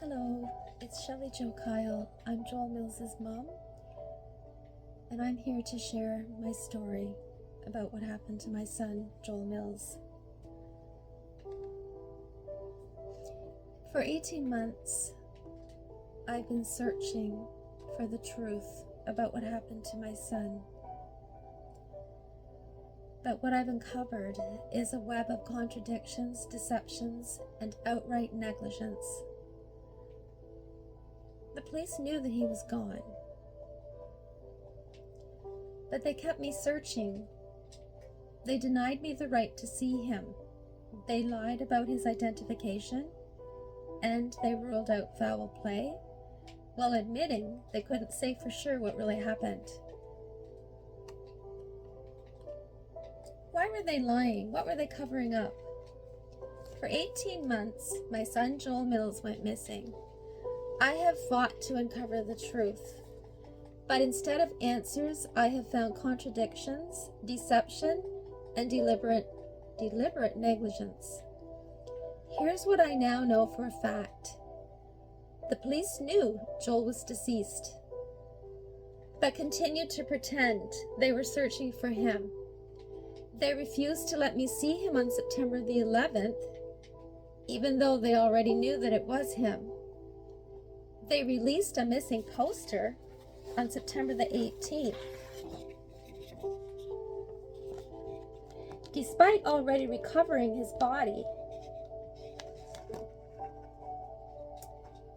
Hello, it's Shelley Jo Kyle. I'm Joel Mills' mom, and I'm here to share my story about what happened to my son, Joel Mills. For 18 months, I've been searching for the truth about what happened to my son. But what I've uncovered is a web of contradictions, deceptions, and outright negligence. The police knew that he was gone, but they kept me searching. They denied me the right to see him. They lied about his identification, and they ruled out foul play, while admitting they couldn't say for sure what really happened. Why were they lying? What were they covering up? For 18 months, my son Joel Mills went missing. I have fought to uncover the truth, but instead of answers, I have found contradictions, deception, and deliberate negligence. Here's what I now know for a fact. The police knew Joel was deceased, but continued to pretend they were searching for him. They refused to let me see him on September the 11th, even though they already knew that it was him. They released a missing poster on September the 18th. Despite already recovering his body,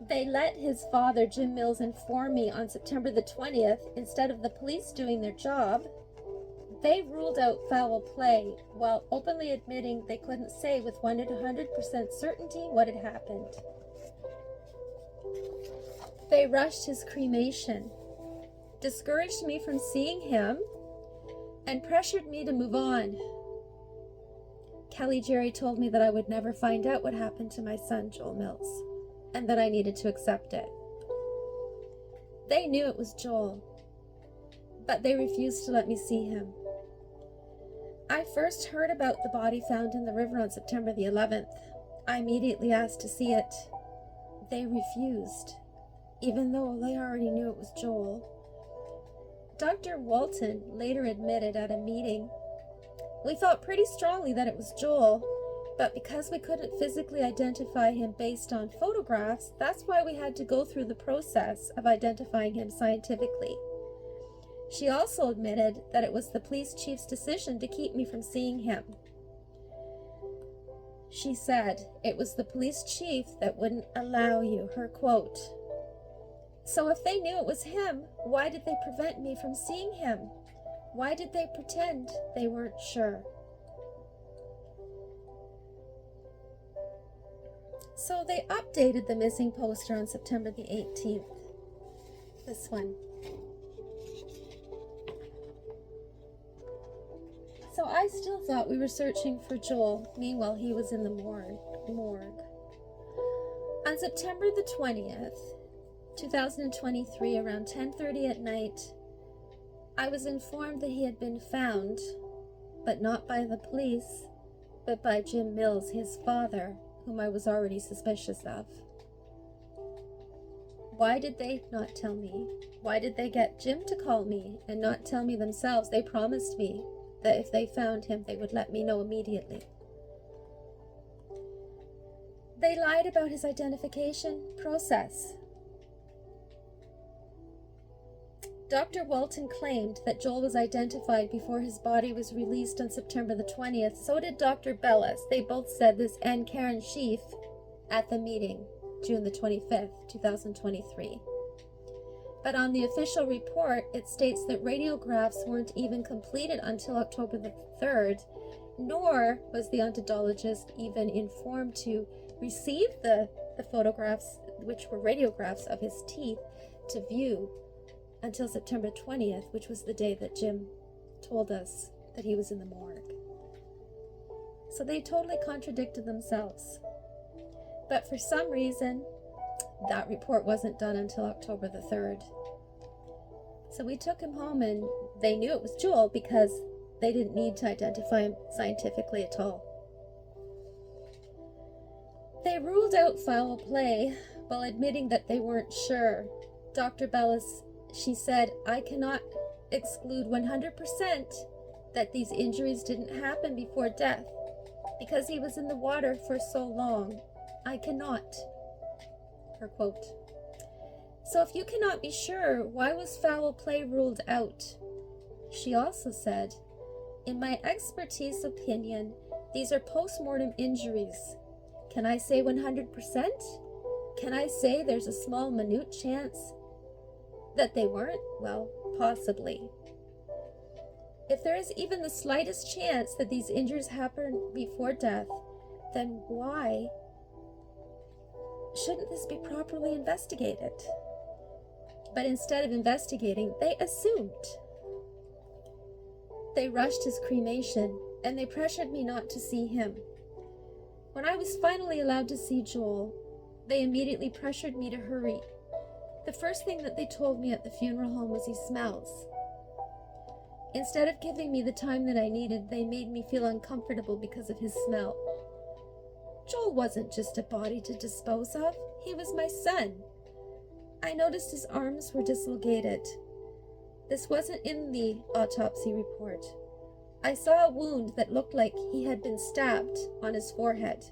they let his father, Jim Mills, inform me on September the 20th, instead of the police doing their job, they ruled out foul play while openly admitting they couldn't say with 100% certainty what had happened. They rushed his cremation, discouraged me from seeing him, and pressured me to move on. Kelly Jerry told me that I would never find out what happened to my son, Joel Mills, and that I needed to accept it. They knew it was Joel, but they refused to let me see him. I first heard about the body found in the river on September the 11th. I immediately asked to see it. They refused, even though they already knew it was Joel. Dr. Walton later admitted at a meeting, "We thought pretty strongly that it was Joel, but because we couldn't physically identify him based on photographs, that's why we had to go through the process of identifying him scientifically." She also admitted that it was the police chief's decision to keep me from seeing him. She said it was the police chief that wouldn't allow you, her quote. So if they knew it was him, why did they prevent me from seeing him? Why did they pretend they weren't sure? So they updated the missing poster on September the 18th. This one. So I still thought we were searching for Joel. Meanwhile, he was in the morgue. On September the 20th, 2023, around 10:30 at night, I was informed that he had been found, but not by the police, but by Jim Mills, his father, whom I was already suspicious of. Why did they not tell me? Why did they get Jim to call me and not tell me themselves? They promised me that if they found him, they would let me know immediately. They lied about his identification process. Dr. Walton claimed that Joel was identified before his body was released on September the 20th. So did Dr. Bellis. They both said this, and Karen Sheaf at the meeting, June the 25th, 2023. But on the official report, it states that radiographs weren't even completed until October the 3rd, nor was the odontologist even informed to receive the photographs, which were radiographs of his teeth, to view until September 20th, which was the day that Jim told us that he was in the morgue. So they totally contradicted themselves. But for some reason, that report wasn't done until October the 3rd. So we took him home, and they knew it was Joel because they didn't need to identify him scientifically at all. They ruled out foul play while admitting that they weren't sure. Dr. Bellis, she said, I cannot exclude 100% that these injuries didn't happen before death because he was in the water for so long. I cannot. Her quote. So if you cannot be sure, why was foul play ruled out? She also said, in my expertise opinion, these are post-mortem injuries. Can I say 100%? Can I say there's a small, minute chance that they weren't? Well, possibly. If there is even the slightest chance that these injuries happened before death, then why shouldn't this be properly investigated? But instead of investigating, they assumed. They rushed his cremation, and they pressured me not to see him. When I was finally allowed to see Joel, they immediately pressured me to hurry. The first thing that they told me at the funeral home was he smells. Instead of giving me the time that I needed, they made me feel uncomfortable because of his smell. Joel wasn't just a body to dispose of. He was my son. I noticed his arms were dislocated. This wasn't in the autopsy report. I saw a wound that looked like he had been stabbed on his forehead.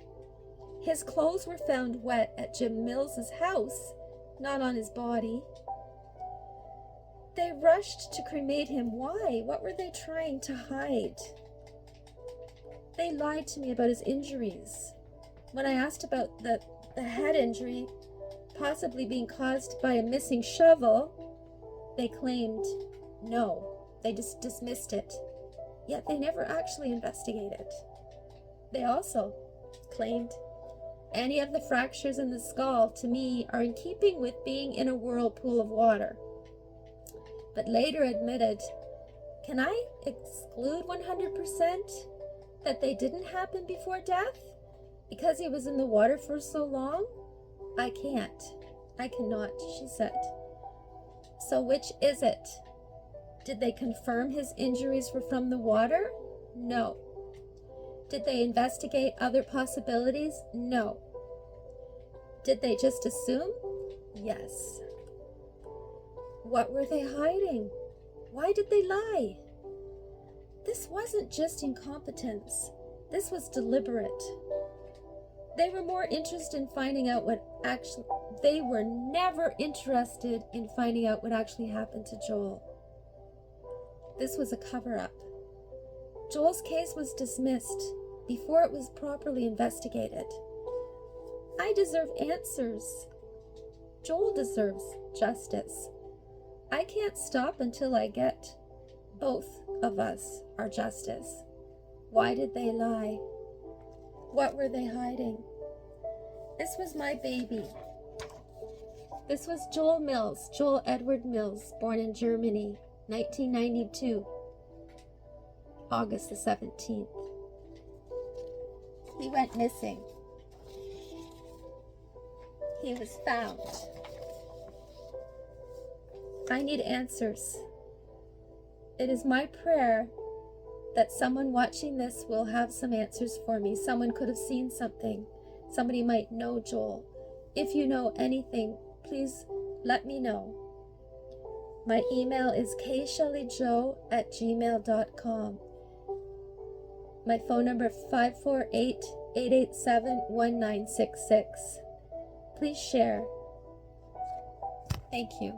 His clothes were found wet at Jim Mills's house, not on his body. They rushed to cremate him. Why? What were they trying to hide? They lied to me about his injuries. When I asked about the head injury possibly being caused by a missing shovel, they claimed no. They just dismissed it. Yet they never actually investigated. They also claimed any of the fractures in the skull, to me, are in keeping with being in a whirlpool of water. But later admitted, can I exclude 100% that they didn't happen before death? Because he was in the water for so long? I can't. I cannot, she said. So which is it? Did they confirm his injuries were from the water? No. Did they investigate other possibilities? No. Did they just assume? Yes. What were they hiding? Why did they lie? This wasn't just incompetence. This was deliberate. They were more interested in finding out they were never interested in finding out what actually happened to Joel. This was a cover-up. Joel's case was dismissed before it was properly investigated. I deserve answers. Joel deserves justice. I can't stop until I get both of us our justice. Why did they lie? What were they hiding? This was my baby. This was Joel Mills, Joel Edward Mills, born in Germany, 1992, August the 17th. He went missing. He was found. I need answers. It is my prayer that someone watching this will have some answers for me. Someone could have seen something. Somebody might know Joel. If you know anything, please let me know. My email is kshelleyjo@gmail.com. My phone number 548-887-1966. Please share. Thank you.